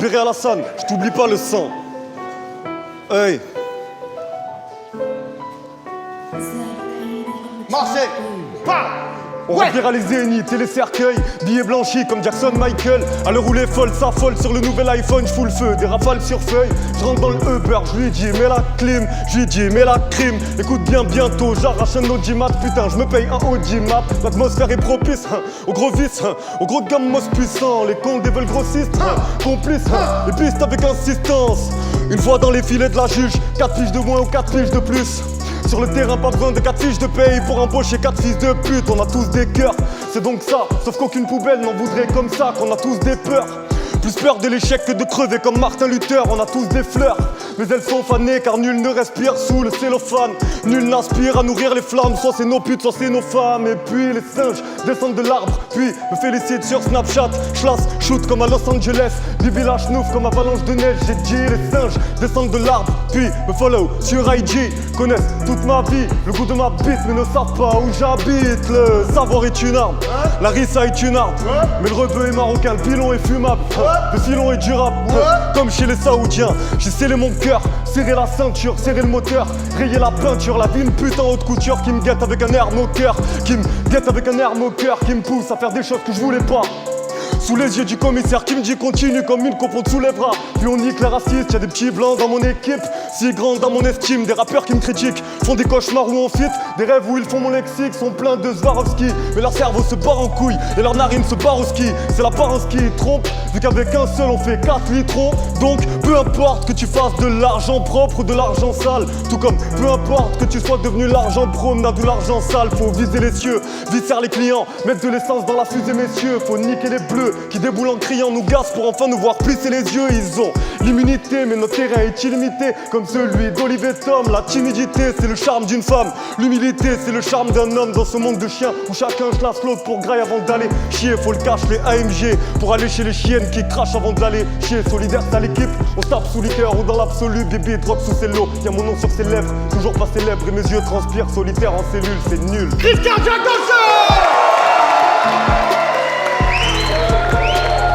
libérer Alassane, je t'oublie pas le sang. Hey. Marseille, pas. On remplira les zéniths et les cercueils, billets blanchis comme Jackson Michael. À l'heure où les folles s'affolent sur le nouvel iPhone, je fous le feu, des rafales sur feuille. Je rentre dans le Uber, je lui dis mets la clim, je lui dis mets la crime. Écoute bien bientôt, j'arrache un audimat, putain je me paye un audimat. L'atmosphère est propice, au gros vice, au gros de gamme mosse puissant. Les cons des veulent grossistes, complices, les pistes avec insistance. Une fois dans les filets de la juge, 4 fiches de moins ou 4 fiches de plus. Sur le terrain, pas besoin de 4 fiches de paye pour embaucher 4 fils de pute. On a tous des cœurs, c'est donc ça. Sauf qu'aucune poubelle n'en voudrait comme ça, qu'on a tous des peurs. Plus peur de l'échec que de crever comme Martin Luther. On a tous des fleurs, mais elles sont fanées car nul ne respire sous le cellophane. Nul n'aspire à nourrir les flammes, soit c'est nos putes, soit c'est nos femmes. Et puis les singes descendent de l'arbre, puis me félicitent sur Snapchat. Schlass, shoot comme à Los Angeles, du village nouf comme avalanche de neige. J'ai dit les singes descendent de l'arbre, puis me follow sur IG. Connaissent toute ma vie, le goût de ma bite, mais ne savent pas où j'habite. Le savoir est une arme, la rissa est une arme, mais le rebeu est marocain, le pilon est fumable. Le filon est durable, comme chez les Saoudiens. J'ai scellé mon cœur, serré la ceinture, serré le moteur, rayé la peinture. La vie une putain haute couture qui me guette avec un air moqueur, qui me guette avec un air moqueur, qui me pousse à faire des choses que je voulais pas. Sous les yeux du commissaire qui me dit continue comme une copote sous les bras. Puis on nique les racistes, y'a des petits blancs dans mon équipe, si grands dans mon estime. Des rappeurs qui me critiquent, font des cauchemars où on fit. Des rêves où ils font mon lexique, sont pleins de Swarovski. Mais leur cerveau se barre en couille et leur narine se barre au ski. C'est l'apparence qui trompe, vu qu'avec un seul on fait 4 litrons. Donc peu importe que tu fasses de l'argent propre ou de l'argent sale. Tout comme peu importe que tu sois devenu l'argent promenade ou l'argent sale. Faut viser les cieux, visser les clients, mettre de l'essence dans la fusée messieurs. Faut niquer les bleus qui déboulent en criant nous gaz pour enfin nous voir plisser les yeux. Ils ont l'immunité mais notre terrain est illimité, comme celui d'Olivier Tom. La timidité c'est le charme d'une femme, l'humilité c'est le charme d'un homme. Dans ce monde de chiens où chacun classe l'autre pour graille avant d'aller chier. Faut le cache les AMG pour aller chez les chiennes qui crachent avant d'aller chier. Solidaire c'est à l'équipe, on tape sous liqueur ou dans l'absolu. Bébé drogue sous ses lots, y'a mon nom sur ses lèvres, toujours pas célèbre et mes yeux transpirent. Solitaire en cellule c'est nul. Christian Jacobson.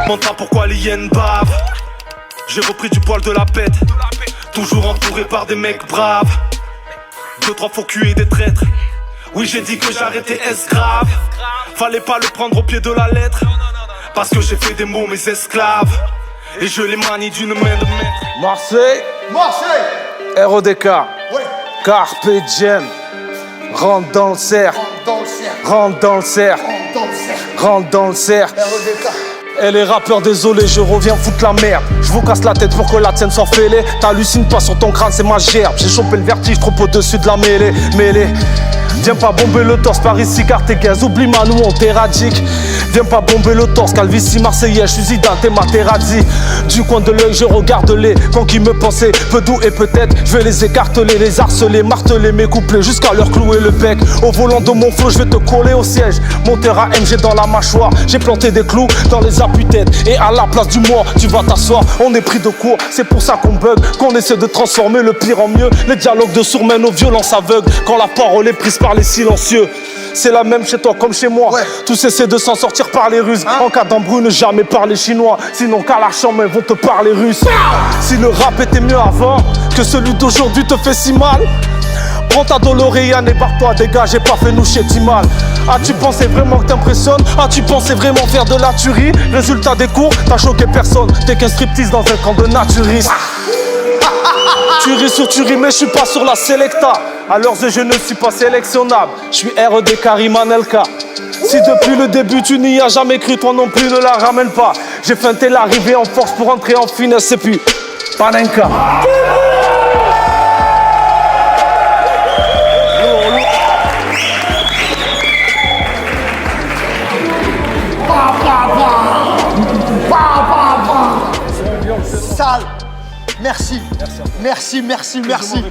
Demande pas pourquoi les hyènes bavent. J'ai repris du poil de la bête, toujours entouré par des mecs braves. 2-3 faux culs et des traîtres. Oui j'ai dit que j'arrêtais est grave. Fallait pas le prendre au pied de la lettre, parce que j'ai fait des mots mes esclaves, et je les manie d'une main de maître. Marseille, RODK, Carpe Diem. Rentre dans le cerf, rentre dans le cerf, rentre dans le cerf. Et les rappeurs désolé, je reviens foutre la merde. Je vous casse la tête pour que la tienne soit fêlée. T'hallucines pas sur ton crâne, c'est ma gerbe. J'ai chopé le vertige trop au-dessus de la mêlée. Viens pas bomber le torse par ici car t'es gaze. Oublie Manou, on t'éradique. Viens pas bomber le torse, Calvici, Marseillais, je suis Zidane, t'es Materazzi. Du coin de l'œil, je regarde les cons qui me pensaient peu doux et peut-être je vais les écarteler, les harceler, marteler mes couplets jusqu'à leur clouer le bec. Au volant de mon flow, je vais te coller au siège. Monter à MG dans la mâchoire, j'ai planté des clous dans les appuis-têtes. Et à la place du mort, tu vas t'asseoir. On est pris de court, c'est pour ça qu'on bug, qu'on essaie de transformer le pire en mieux. Les dialogues de sourds mènent aux violences aveugles quand la parole est prise par les silencieux. C'est la même chez toi comme chez moi. Tous essaient de s'en sortir par les ruses. En cas d'embrouille, ne jamais parler chinois. Sinon qu'à la chambre, ils vont te parler russe. Si le rap était mieux avant que celui d'aujourd'hui te fait si mal, prends ta Doloréane et barre-toi, dégage, j'ai pas fait nous chier mal. Ah tu pensais vraiment que t'impressionnes? Ah tu pensais vraiment faire de la tuerie? Résultat des cours, t'as choqué personne. T'es qu'un striptease dans un camp de naturistes. Tuerie sur tuerie mais je suis pas sur la Selecta. À leurs yeux je ne suis pas sélectionnable. Je suis RED Karim Anelka. Si depuis le début tu n'y as jamais cru, toi non plus ne la ramène pas. J'ai feinté l'arrivée en force pour entrer en finesse et puis Panenka. Sale. Merci. Merci.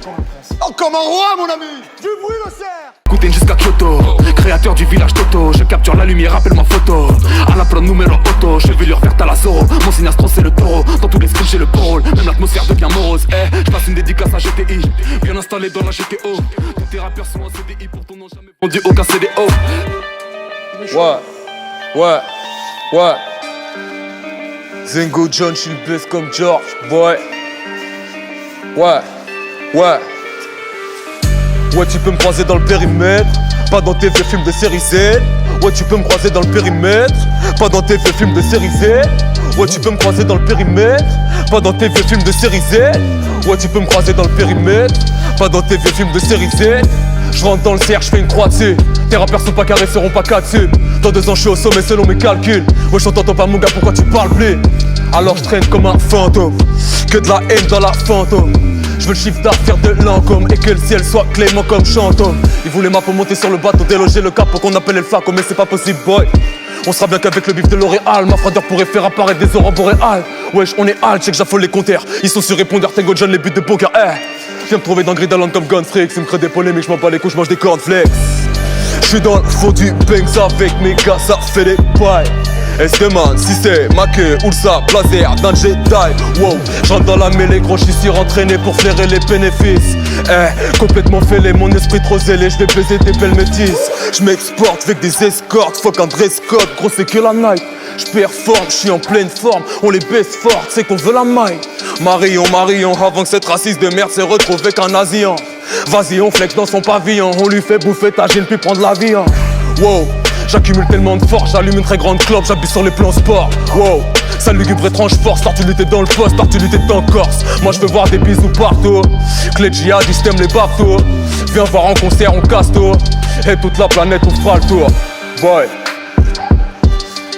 Oh, comme un roi, mon ami. Du bruit le cerf. Écoutez jusqu'à Kyoto, créateur du village Toto. Je capture la lumière, appelle ma photo. À la plante numéro auto, chevelure verte à la Zoro. Mon signe astro c'est le taureau, dans tous les scripts j'ai le pôle. Même l'atmosphère devient morose, je passe une dédicace à GTI. Bien installé dans la GTO. Tous tes rappeurs sont en CDI, pour ton nom jamais vendu aucun CDO. Ouais. Zengo John, j'suis le best comme George, boy. Ouais. Ouais, tu peux me croiser dans le périmètre, pas dans tes vieux films de série Z. Ouais, tu peux me croiser dans le périmètre, pas dans tes vieux films de série Z. Ouais, tu peux me croiser dans le périmètre, pas dans tes vieux films de série Z. Ouais, tu peux me croiser dans le périmètre, pas dans tes vieux films de série Z. Je rentre dans le cercle, je fais une croix dessus. Tes rappeurs sont pas carrés, seront pas cassés. Dans 2 ans, je suis au sommet selon mes calculs. Ouais, je t'entends pas, mon gars, pourquoi tu parles plus? Alors je traîne comme un fantôme, que de la haine dans la fantôme. Je veux le chiffre d'affaires de Lancôme et que le ciel soit clément comme Chantôme. Ils voulaient ma pour monter sur le bateau, déloger le cap pour qu'on appelle le Flaco, mais c'est pas possible, boy. On sera bien qu'avec le bif de L'Oréal, ma froideur pourrait faire apparaître des aurores boréales. Wesh, on est alt, check, j'affole les compteurs. Ils sont sur répondeur, Tango John, les buts de poker, viens me trouver dans Gridaland comme Gunfrix. Ils me créent des polémiques, j'm'en bats les couilles, j'mange des cornflakes. J'suis dans le fond du Banks avec mes gars, ça fait des pailles. Est-ce si c'est maqué ou le sable laser d'un Jedi. Wow, j'rentre dans la mêlée, gros, j'suis si rentraîné pour flairer les bénéfices. Complètement fêlé, mon esprit trop zélé, j'vais baiser des belles métisses. J'm'exporte avec des escortes, fuck un dress code, gros c'est que la night. J'performe, j'suis en pleine forme, on les baisse fort, c'est qu'on veut la maille. Marion, avant que cette raciste de merde s'est retrouvée qu'un Asian. Vas-y, on flex dans son pavillon, on lui fait bouffer ta gêne puis prendre l'avion. Wow, j'accumule tellement de force, j'allume une très grande clope, j'appuie sur les plans sport. Wow, ça lugubre étrange force, tortulité dans le poste, tortulité en Corse. Moi je veux voir des bisous partout, clé de djihadistes t'aimes les bateaux. Viens voir en concert, on casse tout, et toute la planète on fera le tour. Boy,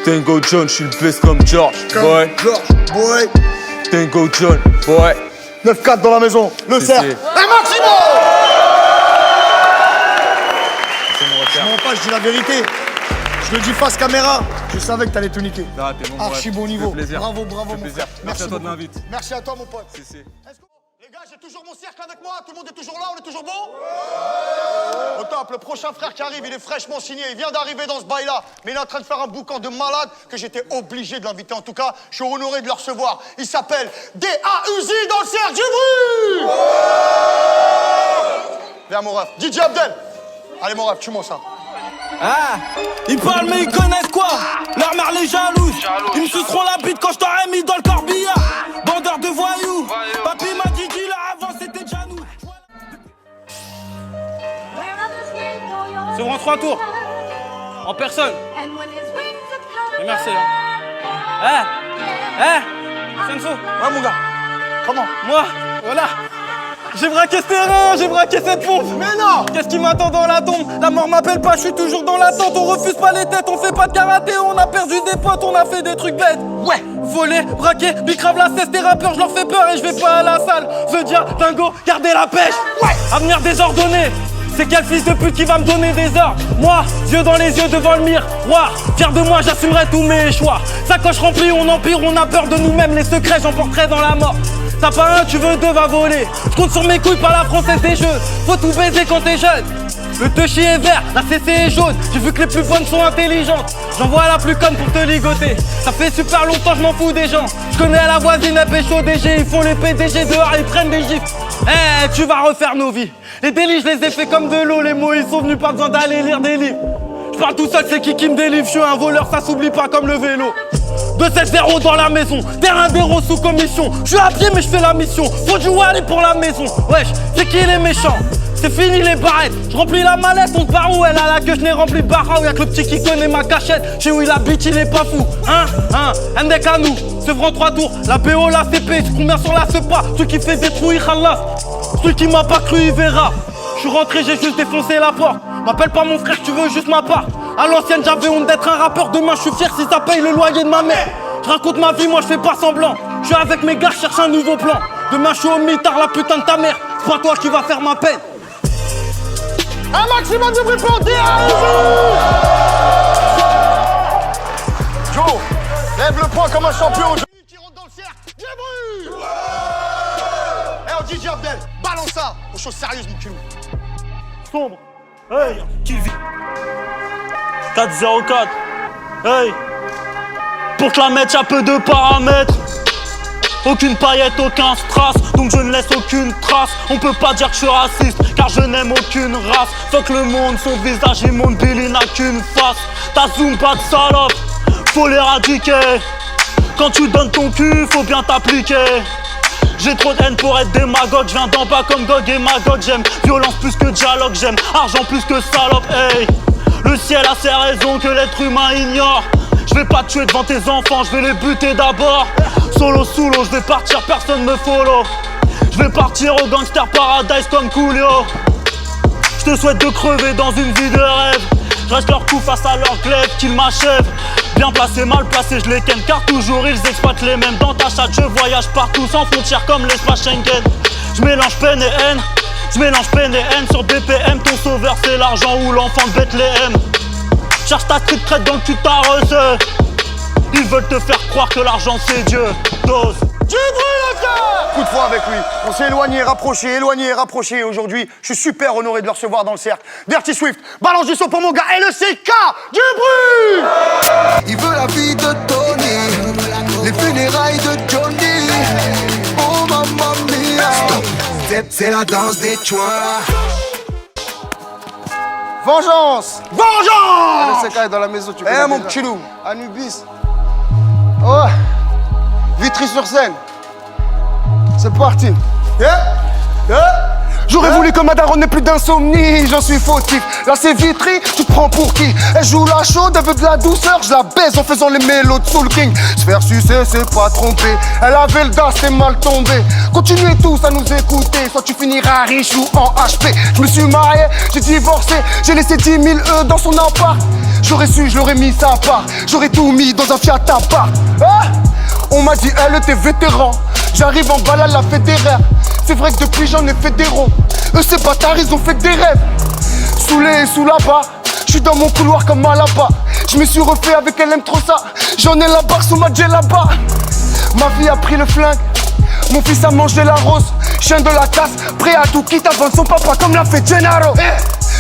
Tango John, j'suis le best comme George, boy. Boy. Tango John, boy. 9-4 dans la maison, le cercle. Un maximum. Je mens pas, je dis la vérité. Je le dis face caméra. Je savais que t'allais tout niquer. Ah, t'es bon, archi bon niveau. Bravo, Bravo, mon plaisir. frère. Merci à toi de l'invite. Merci à toi, mon pote. Si. Les gars, j'ai toujours mon cercle avec moi. Tout le monde est toujours là, on est toujours bon? Au top, le prochain frère qui arrive, il est fraîchement signé. Il vient d'arriver dans ce bail-là. Mais il est en train de faire un boucan de malade que j'étais obligé de l'inviter. En tout cas, je suis honoré de le recevoir. Il s'appelle D.A.U.Z. dans le cercle du bruit. Viens, mon ref. DJ Abdel. Allez, mon ref, tue-moi ça. Ah, ils parlent mais ils connaissent quoi? Leur mère les jalouse. Ils me suceront la bite quand je t'aurais mis dans le corbillard. Bandeur de voyous. Papy m'a dit dealer avant c'était déjà nous. C'est en 3 tours. En personne. Et merci Senso. Ouais, mon gars. Comment? Moi, voilà. J'ai braqué ce terrain, j'ai braqué cette pompe. Mais non! Qu'est-ce qui m'attend dans la tombe? La mort m'appelle pas, je suis toujours dans l'attente. On refuse pas les têtes, on fait pas de karaté. On a perdu des potes, on a fait des trucs bêtes. Ouais! Voler, braquer, bicrave la cesse des rappeurs, je leur fais peur et je vais pas à la salle. Veux dire, dingo, garder la pêche. Ouais! Avenir désordonné. C'est quel fils de pute qui va me donner des ordres? Moi, yeux dans les yeux devant le miroir. Fier de moi, j'assumerai tous mes choix. Sacoche remplie, on empire, on a peur de nous-mêmes. Les secrets, j'emporterai dans la mort. T'as pas un, tu veux deux, va voler. Je compte sur mes couilles par la française des jeux. Faut tout baiser quand t'es jeune. Le touchy est vert, la CC est jaune. J'ai vu que les plus bonnes sont intelligentes. J'envoie la plus conne pour te ligoter. Ça fait super longtemps, je m'en fous des gens. Je connais la voisine, elle pécho DG. Ils font les PDG dehors, ils prennent des gifs. Tu vas refaire nos vies. Les délits, je les ai fait comme de l'eau. Les mots, ils sont venus, pas besoin d'aller lire des livres. Je parle tout seul, c'est qui me délivre. Je suis un voleur, ça s'oublie pas comme le vélo. 2-7-0 dans la maison, terrain d'héros sous commission. Je suis à pied mais je fais la mission. Faut du Wally pour la maison. Wesh, c'est qui les méchants? C'est fini les barrettes. Je remplis la mallette, on se barre où elle a la queue, je n'ai rempli de barra. Y'a que le petit qui connaît ma cachette. Chez où il habite, il est pas fou. Ndek à nous, se prend 3 tours. La BO, la CP, combien sur la SEPA? Celui qui fait détruire Allah. Celui qui m'a pas cru, il verra. Je suis rentré, j'ai juste défoncé la porte. M'appelle pas mon frère, tu veux juste ma part. À l'ancienne, j'avais honte d'être un rappeur. Demain, je suis fier si ça paye le loyer de ma mère. Je raconte ma vie, moi je fais pas semblant. Je suis avec mes gars, je cherche un nouveau plan. Demain, je suis au mitard, la putain de ta mère. C'est pas toi qui va faire ma peine. Un maximum de bruit pour D.A.U.Z. Joe, lève le poing comme un champion. Qui rentre dans le cercle, du bruit. Eh, DJ Abdel, balance ça aux choses sérieuses, mon culot. Sombre. Hey, qui vit 4-0-4. Hey. Pour te la mettre, y'a peu de paramètres. Aucune paillette, aucun strass, donc je ne laisse aucune trace. On peut pas dire que je suis raciste, car je n'aime aucune race. Fuck le monde, son visage immonde, Billy n'a qu'une face. T'as zoom, pas de salope, faut l'éradiquer. Quand tu donnes ton cul, faut bien t'appliquer. J'ai trop de haine pour être démagogue, je viens d'en bas comme Gog et Magog. J'aime violence plus que dialogue, j'aime argent plus que salope, hey. Le ciel a ses raisons que l'être humain ignore. Je vais pas te tuer devant tes enfants, je vais les buter d'abord. Solo sous l'eau, je vais partir, personne me follow. Je vais partir au gangster paradise comme Coolio. Je te souhaite de crever dans une vie de rêve. Je reste leur coup face à leur glaive qu'ils m'achèvent. Bien placé, mal placé, je les ken car toujours ils exploitent les mêmes. Dans ta chatte je voyage partout sans frontières comme l'espace Schengen. Je mélange peine et haine, je mélange peine et haine. Sur BPM ton sauveur c'est l'argent ou l'enfant de Bethléem. Cherche ta street crête dans le cul de ta reuse. Ils veulent te faire croire que l'argent c'est Dieu. Dose. Du bruit, le frère! Coup de foi avec lui. On s'est éloigné, rapproché. Aujourd'hui, je suis super honoré de le recevoir dans le cercle. Dirty Swift, balance du son pour mon gars. LECK, du bruit! Il veut la vie de Tony, les funérailles de Johnny. Oh mamma mia, c'est la danse des choix. Vengeance! LECK est dans la maison, tu connais Eh mon déjà. petit loup. Anubis. Oh, Vitry-sur-Seine. C'est parti. J'aurais voulu que ma daronne n'ait plus d'insomnie, j'en suis fautif. Là c'est Vitry, tu te prends pour qui? Elle joue la chaude, elle veut de la douceur, je la baise en faisant les mélos de Soul King. Se faire sucer, c'est pas tromper. Elle avait le das, c'est mal tombé. Continuez tous à nous écouter, soit tu finiras riche ou en HP. Je me suis marié, j'ai divorcé, j'ai laissé 10 000 E dans son appart. J'aurais su, je l'aurais mis ça à part. J'aurais tout mis dans un Fiat Abarth. Ah, on m'a dit, elle était vétéran. J'arrive en balade, la fédéraire. C'est vrai que depuis j'en ai fait des ronds. Eux ces bâtards ils ont fait des rêves. Sous les sous là-bas. J'suis dans mon couloir comme à là-bas. Je me suis refait avec elle aime trop ça. J'en ai la barre sous ma jet là-bas. Ma vie a pris le flingue. Mon fils a mangé la rose. Chien de la casse, prêt à tout quitte avant son papa comme l'a fait Gennaro.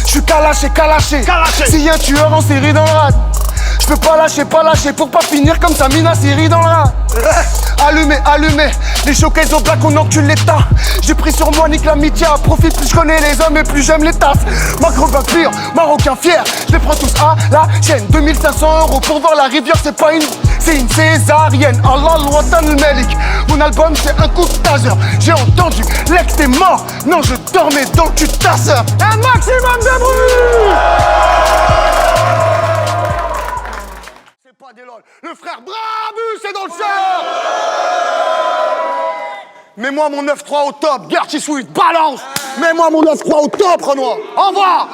J'suis calaché. S'il y a un tueur en série dans le rad. J'peux pas lâcher pour pas finir comme Samina Siri dans le rat. Allumé, les showcases au black on encule l'état. J'ai pris sur moi, nique l'amitié à profit. Plus je connais les hommes et plus j'aime les tasses. Maghrébin pur, marocain fier. Je les prends tous à la chaîne. 2500 € pour voir la rivière, c'est pas une. C'est une césarienne. Allah l'Watan al-Malik. Mon album c'est un coup de taser. J'ai entendu, l'ex t'es mort. Non, je dormais dans le cul de ta sœur. Un maximum de bruit. Pas des lol. Le frère Brabus est dans le cerf. Mets-moi mon 9-3 au top, Dirty Swift, balance. Mets-moi mon 9-3 au top, Renoir. Au revoir.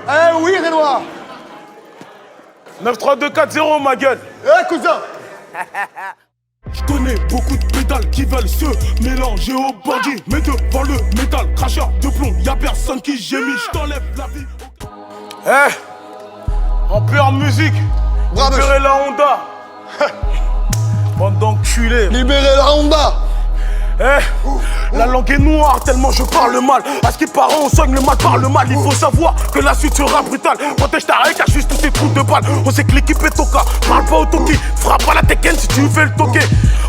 Eh oui, Renoir. 9-3-2-4-0 ma gueule. Eh cousin. Je connais beaucoup de pédales qui veulent se mélanger aux bandits. Mais devant le métal, cracheur de plomb, y'a personne qui gémit. Je t'enlève la vie. En pure musique. Bravo. Libérez la Honda. Bande d'enculés. Libérez la Honda. La langue est noire tellement je parle mal. À ce qui paraît on soigne le mal par le mal. Il faut savoir que la suite sera brutale. Protège ta règle, cache juste tous tes trous de balles. On sait que l'équipe est toka. Parle pas au toki, frappe à la Tekken si tu fais le toquer.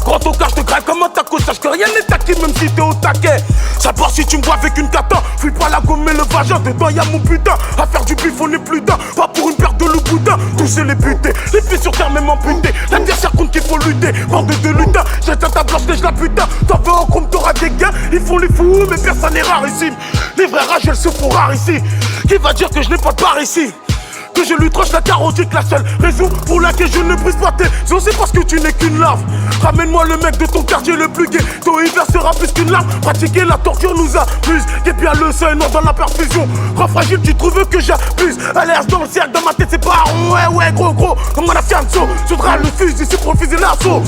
Grand toka, je te graille comme un taco. Sache que rien n'est acquis même si t'es au taquet. Ça part si tu me vois avec une kata. Fuis pas la gomme et le vagin. Dedans y'a mon putain. À faire du bif on est plus d'un. Pas pour une paire de loup boudin. Toucher les butés, les pieds sur terre même amputés. L'adversaire compte qu'il faut lutter. Bande de lutin, j'ai ta blanche neige la putain. T'en veux en chrome, t'auras des gains. Ils font les fous mais personne n'est rarissime. Les vrais rageux elles se font rares ici. Qui va dire que je n'ai pas de part ici? Que je lui tranche la carotide, la seule raison pour laquelle je ne brise pas tes os, c'est parce que tu n'es qu'une larve. Ramène-moi le mec de ton quartier le plus gai. Ton hiver sera plus qu'une larve. Pratiquer la torture nous amuse. T'es bien le seul, non dans la perfusion. Grand fragile, tu trouves que j'abuse. À l'air dans le cercle, dans ma tête, c'est pas ouais, gros. Comme on a fianzo. Soudra le fusil ici pour refuser l'assaut.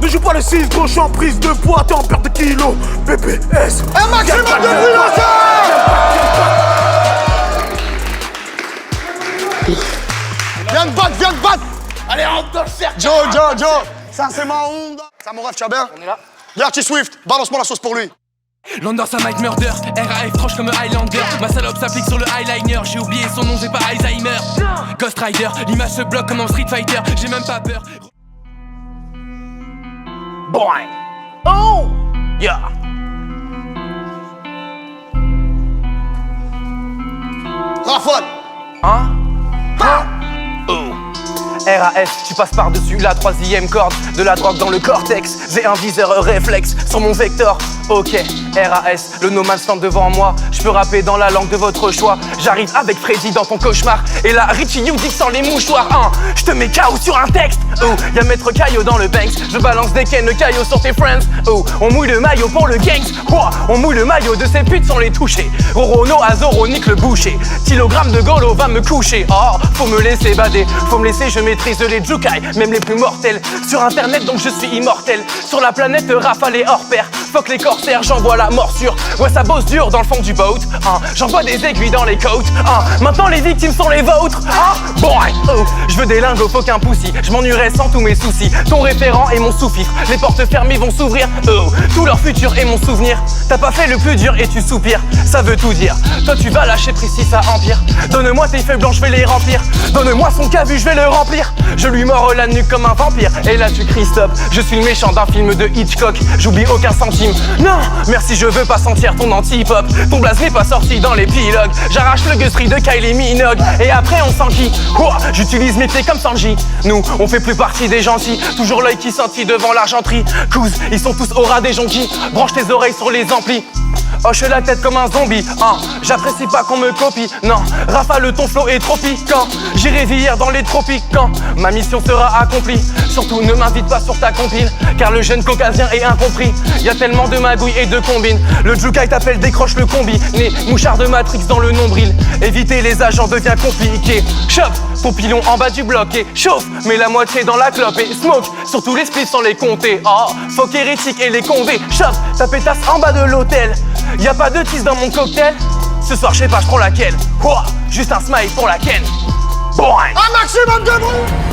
Ne joue pas le 6 gros, je suis en prise de poids, t'es en perte de kilos. BPS. Un maximum de bruit dans ça. Viens de battre. Allez, rentre dans le cercle. Joe. Ça c'est ma Honda. Ça mon rêve, tu vas bien? On est là. Dirty Swift, balance-moi la sauce pour lui. London, ça night murder, RAF tranche comme Highlander. Ma salope s'applique sur le eyeliner. J'ai oublié son nom, j'ai pas Alzheimer. Ghost Rider, l'image se bloque comme dans Street Fighter. J'ai même pas peur. Boing. Oh. Yeah. Rafale. Hein? RAS, tu passes par-dessus la 3e corde. De la drogue dans le cortex. J'ai un viseur réflexe sur mon vecteur. Ok, RAS, le no man's land devant moi. Je peux rapper dans la langue de votre choix. J'arrive avec Freddy dans ton cauchemar. Et là, Richie Youdick sans les mouchoirs. Je te mets KO sur un texte. Oh, y'a Maître Caillot dans le Banks. Je balance des Ken Caillot sur tes friends. Oh, on mouille le maillot pour le gangs. Oh, on mouille le maillot de ces putes sans les toucher. Rorono, Azoro, nique le boucher. Kilogramme de Golo va me coucher. Oh, faut me laisser bader. Faut me laisser, je maîtrise les Jukai, même les plus mortels. Sur internet, donc je suis immortel. Sur la planète, Rafale est hors pair. Fuck les corsaires, j'envoie la morsure. Ouais, ça bosse dur dans le fond du boat. J'envoie des aiguilles dans les côtes. Maintenant, les victimes sont les vôtres. Bon, oh, je veux des lingots, faut qu'un poussi. Je m'ennuierai sans tous mes soucis. Ton référent est mon sous-fifre. Les portes fermées vont s'ouvrir. Oh, tout leur futur est mon souvenir. T'as pas fait le plus dur et tu soupires. Ça veut tout dire. Toi, tu vas lâcher prise si ça empire. Donne-moi tes feuilles blanches, je vais les remplir. Donne-moi son cavu, je vais le remplir. Je lui mords la nuque comme un vampire. Et là tu cries stop. Je suis le méchant d'un film de Hitchcock. J'oublie aucun centime. Non, merci, je veux pas sentir ton anti-pop. Ton blaze n'est pas sorti dans l'épilogue. J'arrache le gueuserie de Kylie Minogue. Et après on s'enquille. Oh, j'utilise mes pieds comme Sanji. Nous, on fait plus partie des gentils. Toujours l'œil qui scintille devant l'argenterie. Couz, ils sont tous au ras des jonquilles. Branche tes oreilles sur les amplis. Hoche la tête comme un zombie, j'apprécie pas qu'on me copie, non. Rafale, ton flow est trop piquant. J'irai vieillir dans les tropiques quand ma mission sera accomplie. Surtout ne m'invite pas sur ta compile, car le jeune caucasien est incompris. Y'a tellement de magouilles et de combines. Le Jukai t'appelle, décroche le combi. Né mouchard de Matrix dans le nombril. Éviter les agents devient compliqué. Chope ton pilon en bas du bloc et chauffe, mets la moitié dans la clope et smoke. Surtout les splits sans les compter. Fuck hérétique et les condés. Chope ta pétasse en bas de l'hôtel. Y'a pas de tease dans mon cocktail. Ce soir je sais pas, je prends laquelle. Juste un smile pour la ken. Bon, un maximum de bruit.